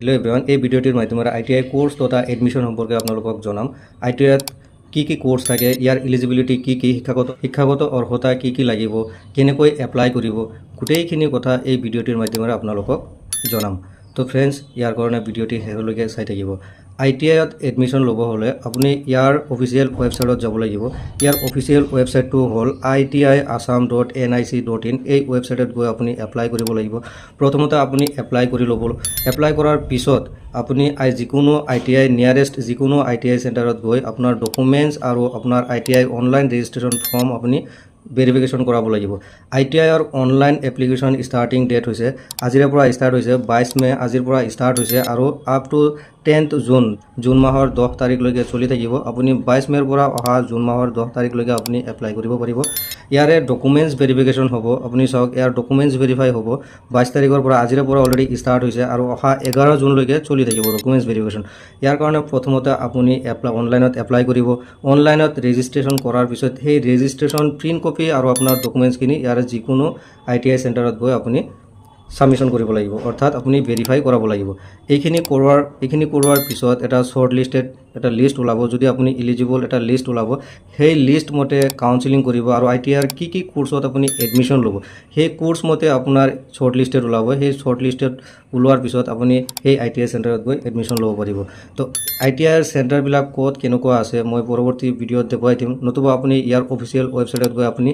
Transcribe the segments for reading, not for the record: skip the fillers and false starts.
Hello everyone এই ভিডিওটিৰ মাধ্যমে ITI course তথা এডমিশন সম্পৰ্কে আপোনালোকক জনাম আইটিআইত কি কোৰ্স থাকে ইয়াৰ এলিজিবিলিটি কি শিক্ষাগত অৰ্হতা কি লাগিব কেনেকৈ এপ্লাই কৰিব গোটেইখিনি কথা এই ভিডিওটিৰ মাধ্যমে আপোনালোকক জনাম তো ফ্ৰেন্ডছ ইয়াৰ কাৰণে ভিডিওটি শেষলৈকে চাই থাকিব আইটিআইত এডমিশন ল'ব হলে আপুনি ইয়াৰ অফিচিয়েল ওয়েবসাইটত যাব লাগিব ইয়াৰ অফিচিয়েল ওয়েবসাইটটো হ'ল itiassam.nic.in এই ওয়েবসাইটত গৈ আপুনি এপ্লাই কৰিব লাগিব প্ৰথমতে আপুনি এপ্লাই কৰি ল'ব এপ্লাই কৰাৰ পিছত আপুনি যিকোনো আইটিআই নিয়াৰেষ্ট যিকোনো আইটিআই চেণ্টাৰত গৈ আপোনাৰ ডকুমেণ্টছ আৰু আপোনাৰ আইটিআই অনলাইন ৰেজিষ্ট্ৰেশ্যন ফৰ্ম আপুনি ভেৰিফিকেশ্যন কৰাব লাগিব আইটিআইৰ অনলাইন এপ্লিকেশ্যন ষ্টাৰ্টিং ডেট হৈছে আজিৰ পৰা ষ্টাৰ্ট হৈছে 22 মে আজিৰ পৰা ষ্টাৰ্ট হৈছে আৰু আপ টু 10th জুন মাহৰ 10 তাৰিখলৈকে চলি থাকিব আপুনি 22 মেৰ পৰা অহা জুন মাহৰ 10 তাৰিখলৈকে আপুনি এপ্লাই কৰিব পাৰিব ইয়াৰে ডকুমেণ্টছ ভেৰিফিকেশ্যন হ'ব আপুনি চাওক ইয়াৰ ডকুমেণ্টছ ভেৰিফাই হ'ব 22 তাৰিখৰ পৰা আজিৰ পৰা অলৰেডি ষ্টাৰ্ট হৈছে আৰু অহা 11 জুনলৈকে চলি থাকিব ডকুমেণ্টছ ভেৰিফিকেশ্যন ইয়াৰ কাৰণে প্ৰথমতে আপুনি অনলাইনত এপ্লাই কৰিব অনলাইনত ৰেজিষ্ট্ৰেশ্যন কৰাৰ পিছত সেই ৰেজিষ্ট্ৰেশ্যন প্ৰিণ্ট কপি আৰু আপোনাৰ ডকুমেণ্টছখিনি ইয়াৰ যিকোনো আইটিআই চেণ্টাৰত গৈ আপুনি সাবমিশন কৰিব লাগিব অৰ্থাৎ আপুনি ভেৰিফাই কৰাব লাগিব এইখিনি কৰোৱাৰ পিছত এটা শৰ্ট লিস্টেড এটা লিষ্ট ওলাব যদি আপুনি এলিজিবল এটা লিষ্ট ওলাব সেই লিষ্ট মতে কাউন্সেলিং কৰিব আৰু আইটিআইৰ কি কোৰ্সত আপুনি এডমিশন ল'ব সেই কোৰ্স মতে আপোনাৰ শৰ্ট লিস্টেড ওলাব সেই শৰ্ট লিস্টেড ওলোৱাৰ পিছত আপুনি সেই আইটিআই চেণ্টাৰত গৈ এডমিশন ল'ব পাৰিব তো আইটিআইৰ চেণ্টাৰবিলাক ক'ত কেনেকুৱা আছে মই পৰৱৰ্তী ভিডিঅ'ত দেখুৱাই দিম নতুবা আপুনি ইয়াৰ অফিচিয়েল ৱেবছাইটত গৈ আপুনি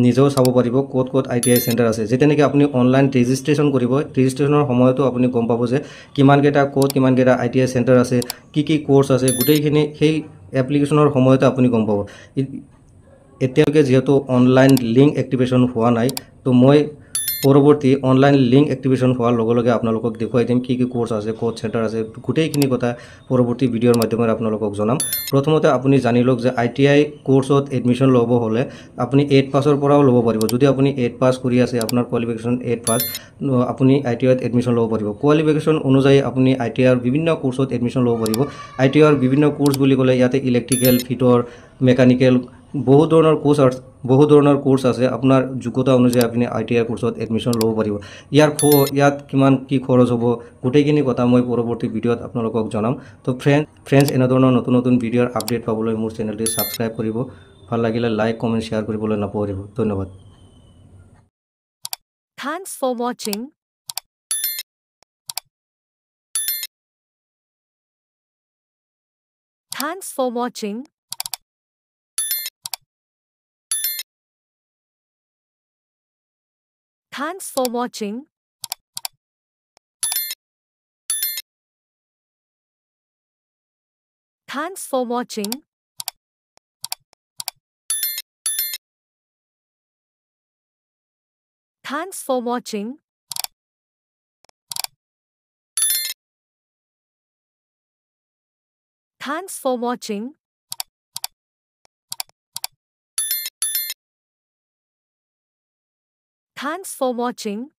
নিজেও চাব পাৰিব ক'ত আইটিআই চেণ্টাৰ আছে যেতে নেকি আপুনি অনলাইন ৰেজিষ্ট্ৰেশ্যন কৰিব ৰেজিষ্ট্ৰেশ্যনৰ সময়তো আপুনি গম পাব যে কিমান কেইটা আইটিআই চেণ্টাৰ আছে কি কোৰ্স আছে গোটেইখিনি সেই এপ্লিকেশ্যনৰ সময়তে আপুনি গম পাব এতিয়ালৈকে যেহেতু অনলাইন লিংক এক্টিভেশ্যন হোৱা নাই তো মই পৰৱৰ্তী অনলাইন লিংক এক্টিভেশ্যন হোৱাৰ লগে লগে আপোনালোকক দেখুৱাই দিম কি কোৰ্স আছে ক'ত চেণ্টাৰ আছে গোটেইখিনি কথা পৰৱৰ্তী ভিডিঅ'ৰ মাধ্যমেৰে আপোনালোকক জনাম প্ৰথমতে আপুনি জানি লওক যে আইটিআই কোৰ্সত এডমিশন ল'ব হ'লে আপুনি 8 পাছৰ পৰাও ল'ব পাৰিব যদি আপুনি 8 পাছ কৰি আছে আপোনাৰ কোৱালিফিকেশ্যন 8 পাছ আপুনি আইটিআইত এডমিশন ল'ব পাৰিব কোৱালিফিকেশ্যন অনুযায়ী আপুনি আইটিআইৰ বিভিন্ন কোৰ্সত এডমিশন ল'ব পাৰিব আইটিআইৰ বিভিন্ন কোৰ্স বুলি ক'লে ইয়াতে ইলেক্ট্ৰিকেল ফিটৰ মেকানিকেল বহু ধৰণৰ কোৰ্স আছে আপোনাৰ যোগ্যতা অনুযায়ী আপুনি আইটিআই কোৰ্সত এডমিশন ল'ব পাৰিব ইয়াত কিমান কি খৰচ হ'ব গোটেইখিনি কথা মই পৰৱৰ্তী ভিডিঅ'ত আপোনালোকক জনাম তো ফ্ৰেন্ডছ এনেধৰণৰ নতুন ভিডিঅ'ৰ আপডেট পাবলৈ মোৰ চেনেলটি সাবস্ক্ৰাইব কৰিব ভাল লাগিলে লাইক কমেন্ট শেয়াৰ কৰিবলৈ নাপাহৰিব ধন্যবাদ Thanks for watching. Thanks for watching. Thanks for watching. Thanks for watching. Thanks for watching. Thanks for watching. Thanks for watching.